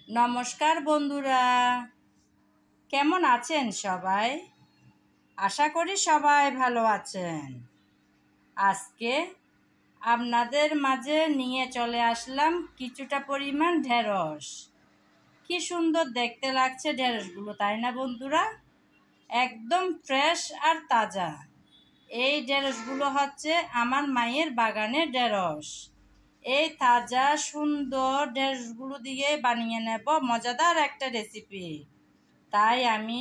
নমস্কার বন্ধুরা, কেমন আছেন সবাই? আশা করি সবাই ভালো আছেন। আজকে আপনাদের মাঝে নিয়ে চলে আসলাম কিছুটা পরিমাণ ঢেঁড়স। কি সুন্দর দেখতে লাগছে ঢেঁড়সগুলো, তাই না বন্ধুরা? একদম ফ্রেশ আর তাজা। এই ঢেঁড়সগুলো হচ্ছে আমার মায়ের বাগানের ঢেঁড়স। এই তাজা সুন্দর ঢেঁড়সগুলো দিয়ে বানিয়ে নেব মজাদার একটা রেসিপি। তাই আমি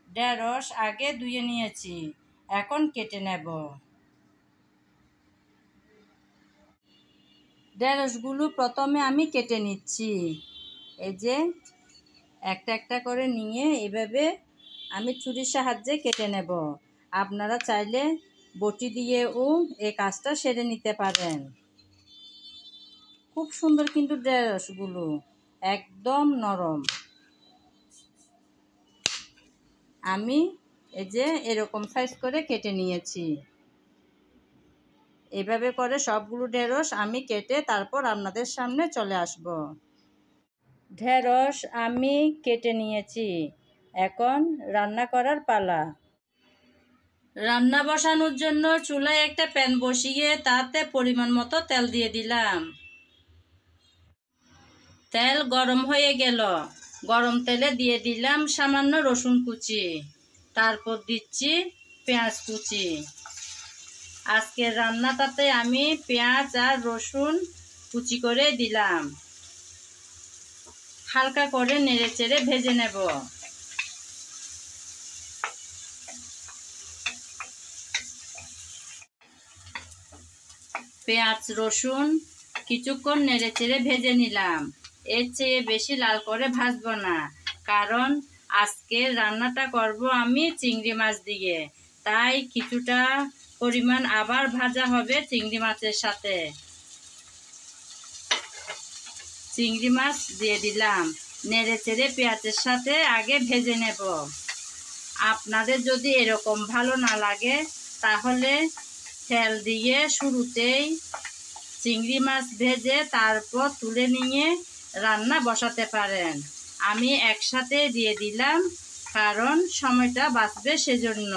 ঢেঁড়স আগে ধুয়ে নিয়েছি, এখন কেটে নেব। ঢেঁড়সগুলো প্রথমে আমি কেটে নিচ্ছি। এই যে একটা একটা করে নিয়ে এভাবে আমি ছুরির সাহায্যে কেটে নেব। আপনারা চাইলে বটি দিয়েও এই কাজটা সেরে নিতে পারেন। খুব সুন্দর কিন্তু ঢেঁড়সগুলো, একদম নরম। আমি এই যে এরকম সাইজ করে কেটে নিয়েছি। এভাবে করে সবগুলো ঢেঁড়স আমি কেটে তারপর আপনাদের সামনে চলে আসব। ঢেঁড়স আমি কেটে নিয়েছি, এখন রান্না করার পালা। রান্না বসানোর জন্য চুলায় একটা প্যান বসিয়ে তাতে পরিমাণ মতো তেল দিয়ে দিলাম। তেল গরম হয়ে গেল, গরম তেলে দিয়ে দিলাম সামান্য রসুন কুচি, তারপর দিচ্ছি পেঁয়াজ কুচি। আজকের রান্নাটাতে আমি পেঁয়াজ আর রসুন কুচি করে দিলাম। হালকা করে নেড়ে চেড়ে ভেজে নেব। পেঁয়াজ রসুন কিছুক্ষণ নেড়ে চেড়ে ভেজে নিলাম। এর চেয়ে বেশি লাল করে ভাজবো না, কারণ আজকে রান্নাটা করব আমি চিংড়ি মাছ দিয়ে। তাই কিছুটা পরিমাণ আবার ভাজা হবে চিংড়ি মাছের সাথে। চিংড়ি মাছ দিয়ে দিলাম, নেড়ে চেড়ে পেঁয়াজের সাথে আগে ভেজে নেব। আপনাদের যদি এরকম ভালো না লাগে তাহলে তেল দিয়ে শুরুতেই চিংড়ি মাছ ভেজে তারপর তুলে নিয়ে রান্না বসাতে পারেন। আমি একসাথে দিয়ে দিলাম, কারণ সময়টা বাঁচবে সেজন্য।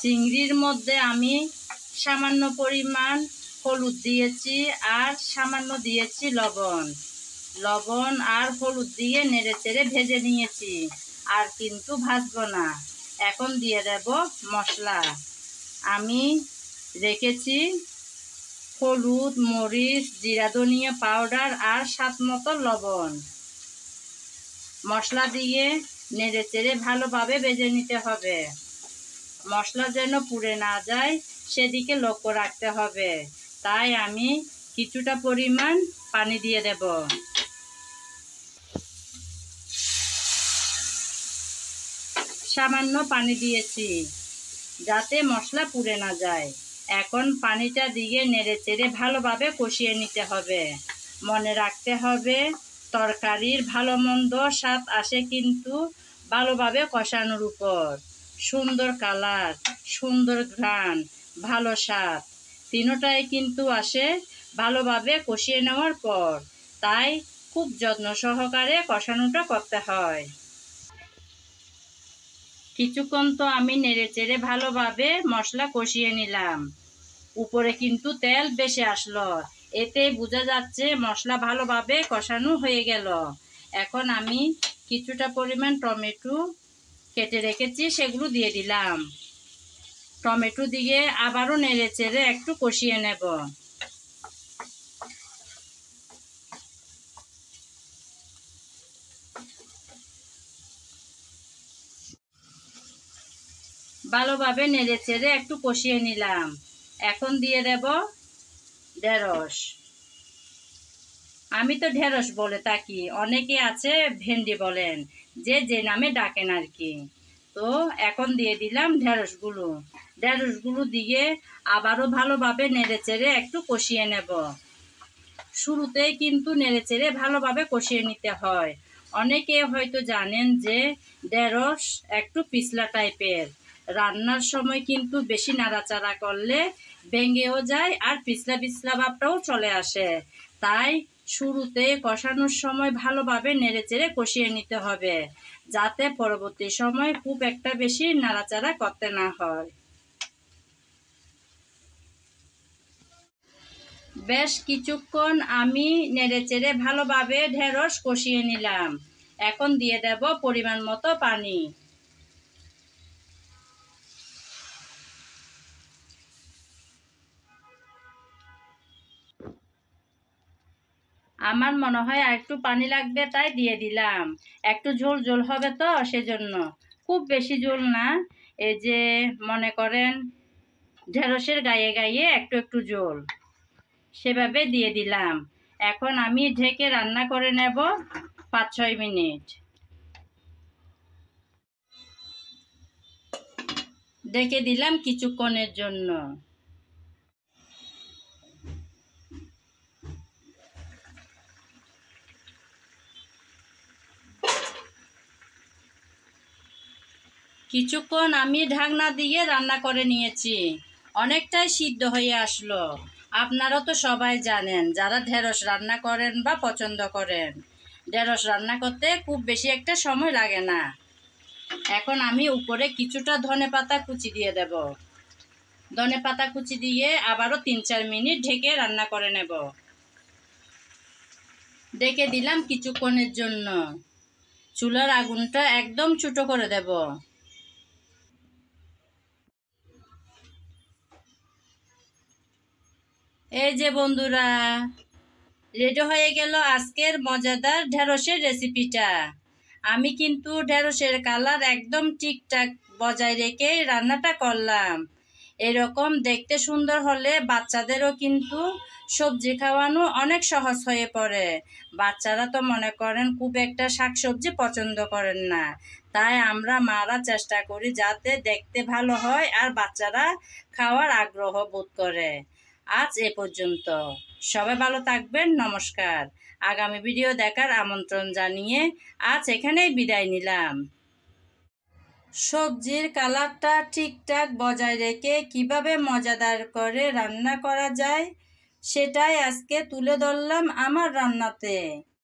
চিংড়ির মধ্যে আমি সামান্য পরিমাণ হলুদ দিয়েছি আর সামান্য দিয়েছি লবণ। লবণ আর হলুদ দিয়ে নেড়ে চেড়ে ভেজে নিয়েছি, আর কিন্তু ভাজবো না। এখন দিয়ে দেব মশলা। আমি রেখেছি হলুদ, মরিচ, জিরা ধনিয়া পাউডার আর স্বাদ মতো লবণ। মশলা দিয়ে নেড়ে চেড়ে ভালোভাবে ভেজে নিতে হবে। মশলা যেন পুড়ে না যায় সেদিকে লক্ষ্য রাখতে হবে। তাই আমি কিছুটা পরিমাণ পানি দিয়ে দেব। সামান্য পানি দিয়েছি যাতে মশলা পুড়ে না যায়। এখন পানিটা দিয়ে নেড়ে চেড়ে ভালোভাবে কষিয়ে নিতে হবে। মনে রাখতে হবে তরকারির ভালো মন্দ স্বাদ আসে কিন্তু ভালোভাবে কষানোর উপর। সুন্দর কালার, সুন্দর ঘ্রাণ, ভালো স্বাদ তিনটাই কিন্তু আসে ভালোভাবে কষিয়ে নেওয়ার পর। তাই খুব যত্ন সহকারে কষানোটা করতে হয়। কিছুক্ষণ তো আমি নেড়ে চেড়ে ভালোভাবে মশলা কষিয়ে নিলাম। উপরে কিন্তু তেল বেশি আসলো, এতেই বোঝা যাচ্ছে মশলা ভালোভাবে কষানো হয়ে গেল। এখন আমি কিছুটা পরিমাণ টমেটো কেটে রেখেছি সেগুলো দিয়ে দিলাম। টমেটো দিয়ে আবারও নেড়ে চেড়ে একটু কষিয়ে নেব। ভালোভাবে নেড়ে চেড়ে একটু কষিয়ে নিলাম। এখন দিয়ে দেব ঢেঁড়স। আমি তো ঢেঁড়স বলে থাকি, অনেকে আছে ভেন্ডি বলেন, যে যে নামে ডাকেন আর কি। তো এখন দিয়ে দিলাম ঢেঁড়সগুলো। ঢেঁড়সগুলো দিয়ে আবারও ভালোভাবে নেড়ে চেড়ে একটু কষিয়ে নেব। শুরুতেই কিন্তু নেড়ে চেড়ে ভালোভাবে কষিয়ে নিতে হয়। অনেকে হয়তো জানেন যে ঢেঁড়স একটু পিছলা টাইপের। রান্নার সময় কিন্তু বেশি নাড়াচাড়া করলে ভেঙেও যায় আর পিছলা পিছলা ভাবটাও চলে আসে। তাই শুরুতে কষানোর সময় ভালোভাবে নেড়েচেড়ে কষিয়ে নিতে হবে, যাতে পরবর্তী সময় খুব একটা বেশি নাড়াচাড়া করতে না হয়। বেশ কিছুক্ষণ আমি নেড়েচেড়ে ভালোভাবে ঢেঁড়স কষিয়ে নিলাম। এখন দিয়ে দেব পরিমাণ মতো পানি। আমার মনে হয় আর একটু পানি লাগবে, তাই দিয়ে দিলাম। একটু ঝোল ঝোল হবে তো সেজন্য, খুব বেশি ঝোল না। এই যে মনে করেন ঢেঁড়সের গায়ে গায়ে একটু একটু ঝোল, সেভাবে দিয়ে দিলাম। এখন আমি ঢেকে রান্না করে নেব 5-6 মিনিট। ঢেকে দিলাম কিছুক্ষণের জন্য। কিছুক্ষণ আমি ঢাকনা দিয়ে রান্না করে নিয়েছি, অনেকটাই সিদ্ধ হয়ে আসলো। আপনারা তো সবাই জানেন, যারা ঢেঁড়স রান্না করেন বা পছন্দ করেন, ঢেঁড়স রান্না করতে খুব বেশি একটা সময় লাগে না। এখন আমি উপরে কিছুটা ধনেপাতা কুচি দিয়ে দেব। ধনেপাতা কুচি দিয়ে আবারও 3-4 মিনিট ঢেকে রান্না করে নেব। ঢেকে দিলাম কিছুক্ষণের জন্য। চুলার আগুনটা একদম ছোট করে দেব। এই যে বন্ধুরা, রেডি হয়ে গেল আজকের মজাদার ঢেঁড়সের রেসিপিটা। আমি কিন্তু ঢেঁড়সের কালার একদম ঠিকঠাক বজায় রেখে রান্নাটা করলাম। এরকম দেখতে সুন্দর হলে বাচ্চাদেরও কিন্তু সবজি খাওয়ানো অনেক সহজ হয়ে পড়ে। বাচ্চারা তো মনে করেন খুব একটা শাকসবজি পছন্দ করেন না, তাই আমরা মারা চেষ্টা করি যাতে দেখতে ভালো হয় আর বাচ্চারা খাওয়ার আগ্রহ বোধ করে। আজ এ পর্যন্ত। সবাই ভালো থাকবেন। নমস্কার। আগামী ভিডিও দেখার আমন্ত্রণ জানিয়ে আজ এখানেই বিদায় নিলাম। সবজির কালারটা ঠিকঠাক বজায় রেখে কিভাবে মজাদার করে রান্না করা যায় সেটাই আজকে তুলে ধরলাম আমার রান্নাতে।